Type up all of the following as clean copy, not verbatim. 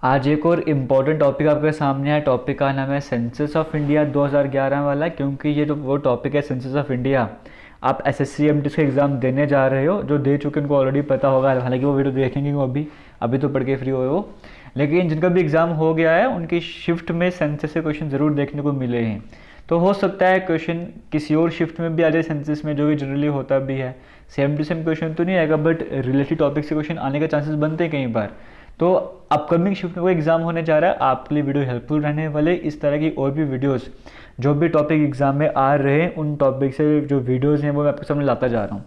आज एक और इम्पॉर्टेंट टॉपिक आपके सामने है। टॉपिक का नाम है सेंसस ऑफ इंडिया 2011 वाला, क्योंकि ये जो वो टॉपिक है सेंसस ऑफ इंडिया, आप एसएससी एमटी के एग्ज़ाम देने जा रहे हो। जो दे चुके उनको ऑलरेडी पता होगा, हालांकि वो वीडियो देखेंगे वो अभी तो पढ़ के फ्री हुए हो। लेकिन जिनका भी एग्ज़ाम हो गया है उनकी शिफ्ट में सेंसस से क्वेश्चन ज़रूर देखने को मिले हैं। तो हो सकता है क्वेश्चन किसी और शिफ्ट में भी आ जाए सेंसस में, जो कि जनरली होता भी है। सेम टू सेम क्वेश्चन तो नहीं आएगा, बट रिलेटेड टॉपिक से क्वेश्चन आने के चांसेस बनते हैं कई बार। तो अपकमिंग शिफ्ट में कोई एग्ज़ाम होने जा रहा है, आपके लिए वीडियो हेल्पफुल रहने वाले। इस तरह की और भी वीडियोस जो भी टॉपिक एग्ज़ाम में आ रहे हैं, उन टॉपिक से जो वीडियोस हैं वो मैं आपके सामने लाता जा रहा हूँ।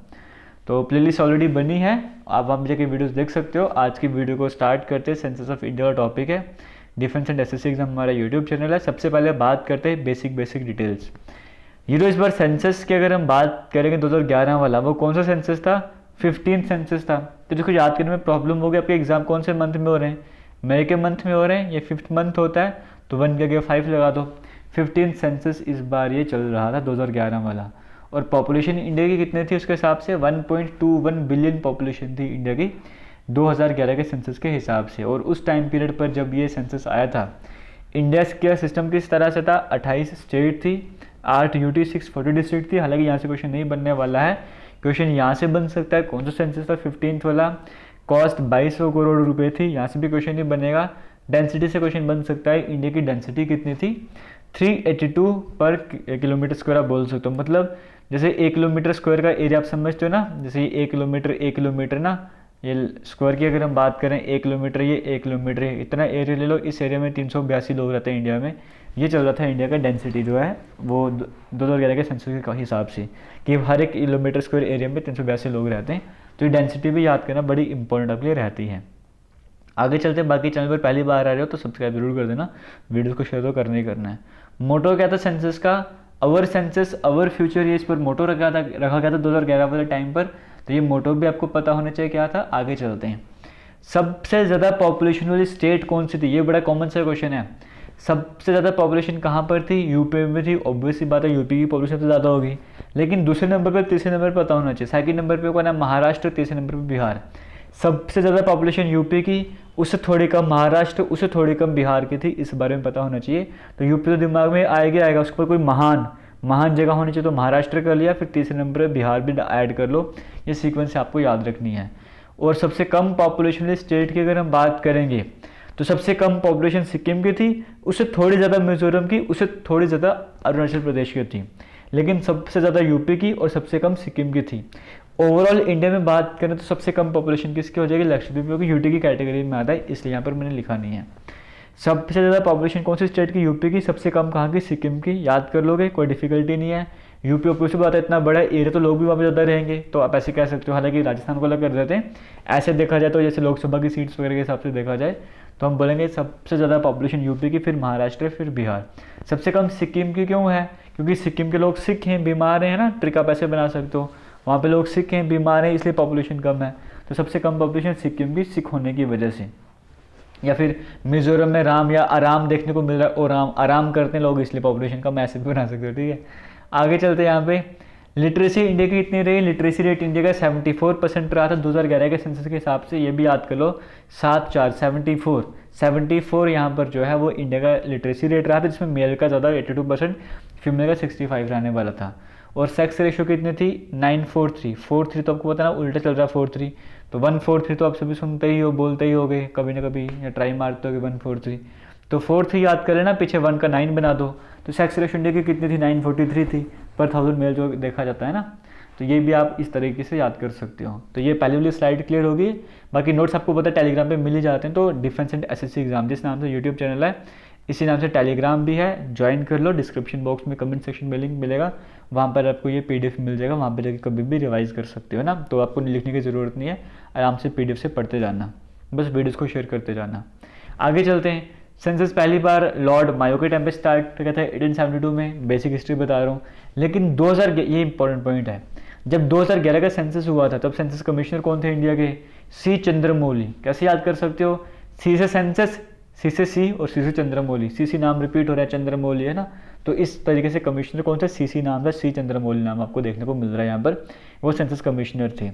तो प्लेलिस्ट ऑलरेडी बनी है, आप वहाँ जाके वीडियोस देख सकते हो। आज की वीडियो को स्टार्ट करते हैं। सेंसस ऑफ इंडिया का टॉपिक है, डिफेंस एंड एसएससी एग्जाम हमारा यूट्यूब चैनल है। सबसे पहले बात करते हैं बेसिक डिटेल्स। ये जो इस बार सेंसस की अगर हम बात करेंगे 2011 वाला, वो कौन सा सेंसस था? 15th सेंसस था। तो देखो याद करने में प्रॉब्लम होगी, आपके एग्जाम कौन से मंथ में हो रहे हैं? मई के मंथ में हो रहे हैं। ये 5th मंथ होता है, तो 1 के आगे 5 लगा दो। 15th सेंसस इस बार ये चल रहा था 2011 वाला। और पॉपुलेशन इंडिया की कितनी थी उसके हिसाब से? 1.21 बिलियन पॉपुलेशन थी इंडिया की 2011 के सेंसस के हिसाब से। और उस टाइम पीरियड पर जब ये सेंसस आया था, इंडिया का सिस्टम किस तरह से था? 28 स्टेट थी, 8 यूटी, 640 डिस्ट्रिक्ट थी। हालांकि यहाँ से क्वेश्चन नहीं बनने वाला है, क्वेश्चन यहाँ से बन सकता है। कौन सा सेंसस था 15th वाला? कॉस्ट 2200 करोड़ रुपए थी, यहाँ से भी क्वेश्चन नहीं बनेगा। डेंसिटी से क्वेश्चन बन सकता है, इंडिया की डेंसिटी कितनी थी? 382 पर किलोमीटर स्क्वायर आप बोल सकते हो। मतलब जैसे 1 किलोमीटर स्क्वायर का एरिया आप समझते हो ना, जैसे 1 किलोमीटर ना, ये स्क्वायर की अगर हम बात करें 1 किलोमीटर, ये 1 किलोमीटर, इतना एरिया ले लो। इस एरिया में 382 लोग रहते हैं इंडिया में। ये चल रहा था इंडिया का डेंसिटी जो है वो 2011 के सेंसस के हिसाब से, कि हर 1 किलोमीटर स्क्वायर एरिया में 382 लोग रहते हैं। तो ये डेंसिटी भी याद करना बड़ी इंपॉर्टेंट आपके लिए रहती है। आगे चलते हैं। बाकी चैनल पर पहली बार आ रहे हो तो सब्सक्राइब जरूर कर देना, वीडियो को शेयर तो करना ही करना है। मोटो क्या था सेंसस का? अवर सेंसस अवर फ्यूचर, ये इस पर मोटो रखा गया था 2011 वाले टाइम पर। तो ये मोटो भी आपको पता होना चाहिए क्या था। आगे चलते हैं। सबसे ज़्यादा पॉपुलेशन वाली स्टेट कौन सी थी? ये बड़ा कॉमन सा क्वेश्चन है। सबसे ज़्यादा पॉपुलेशन कहाँ पर थी? यूपी में थी। ऑब्वियसली बात है, यूपी की पॉपुलेशन तो ज़्यादा होगी। लेकिन दूसरे नंबर पर, तीसरे नंबर पर पता होना चाहिए। सेकंड नंबर पर कौन है? महाराष्ट्र। तीसरे नंबर पर बिहार। सबसे ज़्यादा पॉपुलेशन यूपी की, उससे थोड़ी कम महाराष्ट्र, उससे थोड़ी कम बिहार की थी। इस बारे में पता होना चाहिए। तो यूपी तो दिमाग में आएगा, उसके ऊपर कोई महान जगह होनी चाहिए। तो महाराष्ट्र कर लिया, फिर तीसरे नंबर पर बिहार भी ऐड कर लो। ये सीक्वेंस आपको याद रखनी है। और सबसे कम पॉपुलेशन वाली स्टेट की अगर हम बात करेंगे, तो सबसे कम पॉपुलेशन सिक्किम की थी, उससे थोड़ी ज़्यादा मिजोरम की, उससे थोड़ी ज़्यादा अरुणाचल प्रदेश की थी। लेकिन सबसे ज़्यादा यूपी की और सबसे कम सिक्किम की थी। ओवरऑल इंडिया में बात करें तो सबसे कम पॉपुलेशन किसकी हो जाएगी? लक्षद्वीप, क्योंकि यूटी की कैटेगरी में आता है, इसलिए यहाँ पर मैंने लिखा नहीं है। सबसे ज़्यादा पॉपुलेशन कौन सी स्टेट की? यूपी की। सबसे कम कहाँ की? सिक्किम की। याद कर लोगे, कोई डिफिकल्टी नहीं है। यूपी ऑब्वियसली बात है, इतना बड़ा एरिया तो लोग भी वहाँ पे ज़्यादा रहेंगे, तो आप ऐसे कह सकते हो। हालांकि राजस्थान को अलग कर देते हैं। ऐसे देखा जाए तो जैसे लोकसभा की सीट्स वगैरह के हिसाब से देखा जाए तो हम बोलेंगे सबसे ज़्यादा पॉपुलेशन यूपी की, फिर महाराष्ट्र, फिर बिहार। सबसे कम सिक्किम की क्यों है? क्योंकि सिक्किम के लोग सिख हैं, बीमार हैं ना, ट्रिक आप ऐसे बना सकते हो। वहाँ पे लोग सिख हैं, बीमार हैं, इसलिए पॉपुलेशन कम है। तो सबसे कम पॉपुलेशन सिक्किम की, सिख होने की वजह से। या फिर मिजोरम में राम या आराम देखने को मिल रहा है, और आराम करते हैं लोग, इसलिए पॉपुलेशन कम, ऐसे भी बना सकते हो। ठीक है, आगे चलते हैं। यहाँ पे लिटरेसी इंडिया की कितनी रही? लिटरेसी रेट इंडिया का 74% रहा था 2011 के सेंसस के हिसाब से। ये भी याद कर लो, 74 यहाँ पर जो है वो इंडिया का लिटरेसी रेट रहा था, जिसमें मेल का ज़्यादा 82%, फीमेल का 65 रहने वाला था। और सेक्स रेशो कितनी थी? 9:4:3। 4:3 तो आपको पता ना, उल्टा चल रहा है 4:3। तो 1:4:3 तो आप सभी सुनते ही हो, बोलते ही होगे कभी ना कभी, या ट्राई मारते हो 1:4:3। तो 4:3 याद कर लेना, पीछे 1 का 9 बना दो। तो सेक्स रेशो इंडिया की कितनी थी? 9:43 थी पर 1000 मेल जो देखा जाता है ना। तो ये भी आप इस तरीके से याद कर सकते हो। तो ये पहले वाली स्लाइड क्लियर होगी। बाकी नोट्स आपको पता है टेलीग्राम पे मिल ही जाते हैं। तो डिफेंस एंड एसएससी एग्जाम जिस नाम से यूट्यूब चैनल है, इसी नाम से टेलीग्राम भी है, ज्वाइन कर लो। डिस्क्रिप्शन बॉक्स में कमेंट सेक्शन में लिंक मिलेगा, वहाँ पर आपको ये पीडीएफ मिल जाएगा। वहाँ पर जाकर कभी भी रिवाइज कर सकते हो ना। तो आपको लिखने की ज़रूरत नहीं है, आराम से पीडीएफ से पढ़ते जाना, बस वीडियोज़ को शेयर करते जाना। आगे चलते हैं। सेंसस पहली बार लॉर्ड मायो के टाइम पे स्टार्ट किया था 1872 में। बेसिक हिस्ट्री बता रहा हूँ। लेकिन 2000, ये इंपॉर्टेंट पॉइंट है, जब 2011 का सेंसस हुआ था तब सेंसस कमिश्नर कौन थे इंडिया के? सी चंद्रमौली। कैसे याद कर सकते हो? सी से सेंसस, सी से सी, और सी से चंद्रमौली। सी नाम रिपीट हो रहा है, चंद्रमौली है ना। तो इस तरीके से कमिश्नर कौन थे? सी नाम था, सी चंद्रमौली नाम आपको देखने को मिल रहा है यहाँ पर, वो सेंसस कमिश्नर थे।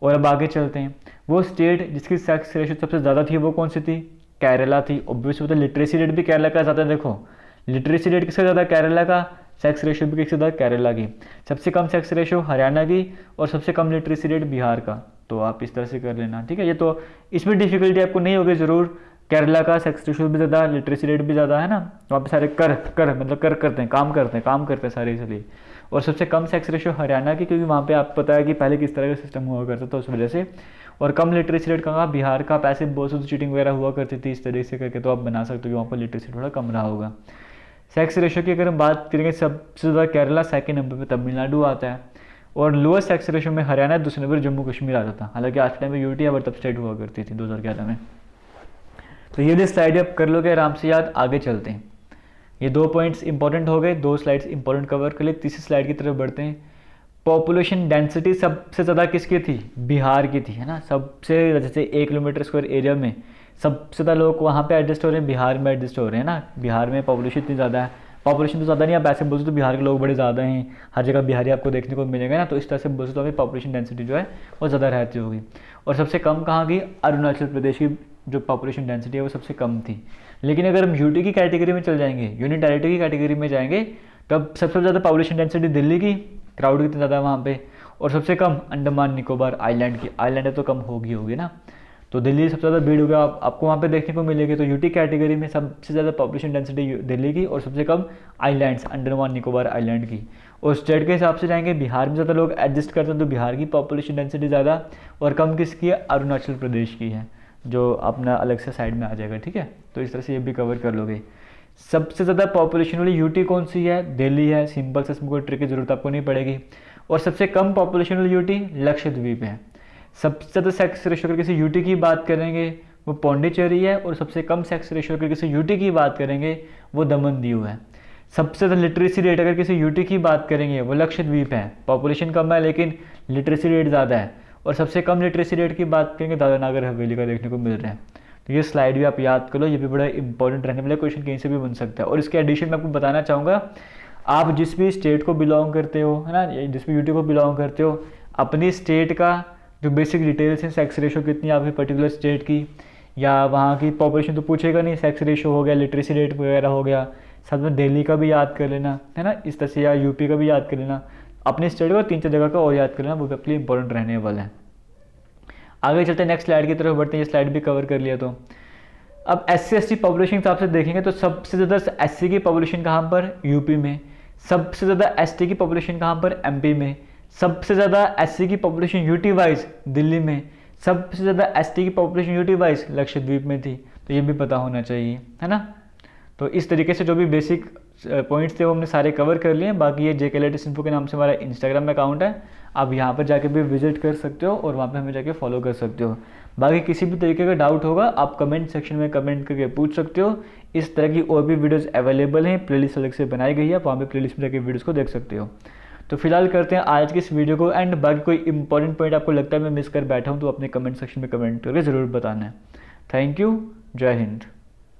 और अब आगे चलते हैं। वो स्टेट जिसकी सेक्स रेशो सबसे ज़्यादा थी वो कौन सी थी? केरला थी। ऑब्वियसली तो लिटरेसी रेट भी केरला का ज़्यादा है। देखो लिटरेसी रेट किसका ज़्यादा, केरला का। सेक्स रेशियो भी किसका ज़्यादा, केरला की। सबसे कम सेक्स रेशियो हरियाणा की, और सबसे कम लिटरेसी रेट बिहार का। तो आप इस तरह से कर लेना, ठीक है। ये तो इसमें डिफिकल्टी आपको नहीं होगी ज़रूर। केरला का सेक्स रेशियो भी ज़्यादा, लिटरेसी रेट भी ज़्यादा है ना। वहाँ पे सारे मतलब करते हैं, काम करते हैं सारे, इसलिए। और सबसे कम सेक्स रेशियो हरियाणा की, क्योंकि वहाँ पे आपको पता है कि पहले किस तरह का सिस्टम हुआ करता था, उस वजह से। और कम लिटरेसी रेट कहाँ, बिहार का। पैसे बहुत से चीटिंग वगैरह हुआ करती थी इस तरह से करके, तो आप बना सकते हो कि वहाँ पर लिटरेसी थोड़ा कम रहा होगा। सेक्स रेशियो की अगर हम बात करेंगे, सबसे ज़्यादा केरला, सेकंड नंबर पे तमिलनाडु आता है, और लोएस्ट सेक्स रेशियो में हरियाणा, दूसरे नंबर जम्मू कश्मीर आता था। हालांकि आज टाइम में यूटी और तब स्टेट हुआ करती थी 2011 में। तो ये जो स्लाइड आप कर लोगे आराम से याद। आगे चलते हैं। ये 2 पॉइंट्स इंपॉर्टेंट हो गए, 2 स्लाइड्स इंपॉर्टेंट कवर कर लिए। तीसरी स्लाइड की तरफ बढ़ते हैं। पॉपुलेशन डेंसिटी सबसे ज़्यादा किसकी थी, बिहार की थी, है ना। सबसे, जैसे 1 किलोमीटर स्क्वायर एरिया में सबसे ज़्यादा लोग वहाँ पे एडजस्ट हो रहे हैं, बिहार में एडजस्ट हो रहे हैं ना। बिहार में पॉपुलेशन इतनी ज़्यादा है। पॉपुलेशन तो ज़्यादा नहीं, आप ऐसे बोलते तो बिहार के लोग बड़े ज़्यादा हैं, हर जगह बिहारी आपको देखने को मिलेगा ना। तो इस तरह से बोलते तो हमें पॉपुलेशन डेंसिटी जो है वो ज़्यादा रहती होगी। और सबसे कम कहाँ की, अरुणाचल प्रदेश की जो पॉपुलेशन डेंसिटी है वो सबसे कम थी। लेकिन अगर हम यूटी की कैटेगरी में चल जाएंगे, यूनियन टेरिटरी की कैटेगरी में जाएंगे, तब सबसे ज़्यादा पॉपुलेशन डेंसिटी दिल्ली की, क्राउड कितना ज़्यादा है वहाँ पे। और सबसे कम अंडमान निकोबार आइलैंड की। आइलैंड है तो कम होगी ना। तो दिल्ली सबसे ज़्यादा भीड़ होगा आपको वहाँ पे देखने को मिलेगी। तो यूटी कैटेगरी में सबसे ज़्यादा पॉपुलेशन डेंसिटी दिल्ली की, और सबसे कम आइलैंड्स, अंडमान निकोबार आइलैंड की। और स्टेट के हिसाब से जाएंगे, बिहार में ज़्यादा लोग एडजस्ट करते हैं, तो बिहार की पॉपुलेशन डेंसिटी ज़्यादा, और कम किसकी है, अरुणाचल प्रदेश की है, जो अपना अलग से साइड में आ जाएगा, ठीक है। तो इस तरह से ये भी कवर कर लोगे। सबसे ज़्यादा पॉपुलेशन वाली यूटी कौन सी है, दिल्ली है। सिंपल से, इसमें कोई ट्रिक की जरूरत आपको नहीं पड़ेगी। और सबसे कम पॉपुलेशन वाली यूटी लक्षद्वीप है। सबसे ज़्यादा सेक्स रेशियो अगर किसी यूटी की बात करेंगे वो पौंडीचेरी है, और सबसे कम सेक्स रेशियो अगर किसी यूटी की बात करेंगे वो दमन दीव है। सबसे ज़्यादा लिटरेसी रेट अगर किसी यूटी की बात करेंगे वो लक्षद्वीप है। पॉपुलेशन कम है लेकिन लिटरेसी रेट ज़्यादा है। और सबसे कम लिटरेसी रेट की बात करेंगे दादरा नगर हवेली का देखने को मिल रहा है। तो ये स्लाइड भी आप याद कर लो, ये भी बड़ा इंपॉर्टेंट रहने वाला क्वेश्चन, कहीं से भी बन सकता है। और इसके एडिशन में आपको बताना चाहूँगा, आप जिस भी स्टेट को बिलोंग करते हो, है ना, जिस भी यूटी को बिलोंग करते हो, अपनी स्टेट का जो बेसिक डिटेल्स हैं, सेक्स रेशो कितनी आपकी पर्टिकुलर स्टेट की, या वहाँ की पॉपुलेशन तो पूछेगा नहीं, सेक्स रेशो हो गया, लिटरेसी रेट वगैरह हो गया, साथ में दिल्ली का भी याद कर लेना, है ना, इस तरह से, या यूपी का भी याद कर लेना। अपनी स्टेट को 3-4 जगह का और याद कर लेना, वो भी आपके लिए इंपॉर्टेंट रहने वाला है। आगे चलते हैं, नेक्स्ट स्लाइड की तरफ बढ़ते हैं। ये स्लाइड भी कवर कर लिया। तो अब SC/ST पॉपुलेशन के हिसाब से देखेंगे तो सबसे ज़्यादा SC की पॉपुलेशन कहाँ पर, यूपी में। सबसे ज़्यादा ST की पॉपुलेशन कहाँ पर, MP में। सबसे ज़्यादा SC की पॉपुलेशन यूटी वाइज दिल्ली में। सबसे ज़्यादा ST की पॉपुलेशन यूटी वाइज लक्षद्वीप में थी। तो ये भी पता होना चाहिए, है ना। तो इस तरीके से जो भी बेसिक पॉइंट्स थे वो हमने सारे कवर कर लिए। बाकी ये JK लेटेस्ट इन्फो के नाम से हमारा इंस्टाग्राम अकाउंट है, आप यहाँ पर जाके भी विजिट कर सकते हो और वहाँ पे हमें जाके फॉलो कर सकते हो। बाकी किसी भी तरीके का डाउट होगा आप कमेंट सेक्शन में कमेंट करके पूछ सकते हो। इस तरह की और भी वीडियोस अवेलेबल हैं, प्लेलिस्ट अलग से बनाई गई है, आप वहाँ पे प्लेलिस्ट में जाके वीडियोस को देख सकते हो। तो फिलहाल करते हैं आज की इस वीडियो को एंड। बाकी कोई इंपॉर्टेंट पॉइंट आपको लगता है मैं मिस कर बैठा हूँ तो अपने कमेंट सेक्शन में कमेंट करके ज़रूर बताना है। थैंक यू, जय हिंद।